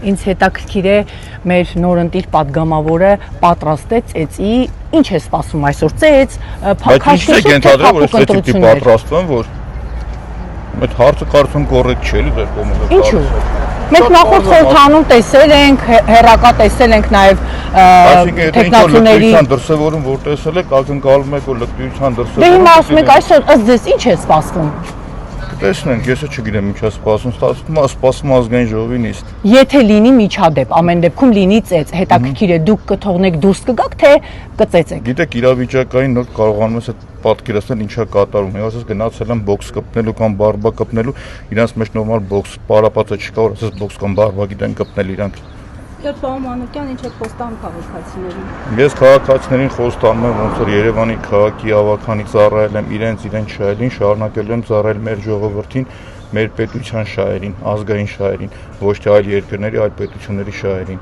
Ինձ հետաքրքիր է մեր նորընտիր падգամավորը պատրաստեց էծի, ինչ է սպասում այսօր ծեծ, քաշքշուկ թե փափուկ ընտրություններ։ Պատրաստվում, որ այդ հարցը կարծում կոռեկտ չէ, դեռ կողմը։ Ինչու՞։ Մենք նախորդ խորհրդանում տեսել ենք, հերակա տեսել ենք նաև տեխնացուների դրսևորում, որ տեսել եք, ակնկալում եք, որ լկտիության դրսևորում։ Դե հիմա ասում եք այսօր ըստ ձեզ ինչ է սպասվում։ Տեսնենք, ես չգիտեմ ինչա սպասում ազգային ժողովի նիստ։ Եթե լինի միջադեպ, ամեն դեպքում լինի ծեծ, հետաքրքիր է դուք կթողնեք դուրս կգաք, թե կծեծեք։ Գիտեք, իրավիճակային նոր կարողանում ես այդ պատկերացնել ինչա կատարում։ Ես ասես գնացել եմ բոքս կպնելու կամ բարբա կպնելու, իրանց մեջ նորմալ բոքս պարապածը չկա, որ ասես բոքս կամ բարբա գիտեն կպնել իրանք։ Լրիվ պարոն Մանուկյան, ինչ է խոստանում քաղաքացիներին։ Ես քաղաքացիներին խոստանում եմ, ոնց որ Երևանի քաղաքի ավականից ծառայել եմ իրենց շահերին, շարունակելու եմ ծառայել մեր ժողովրդին, մեր պետության շահերին, ազգային շահերին, ոչ թե այլ երկրների, այլ պետությունների շահերին։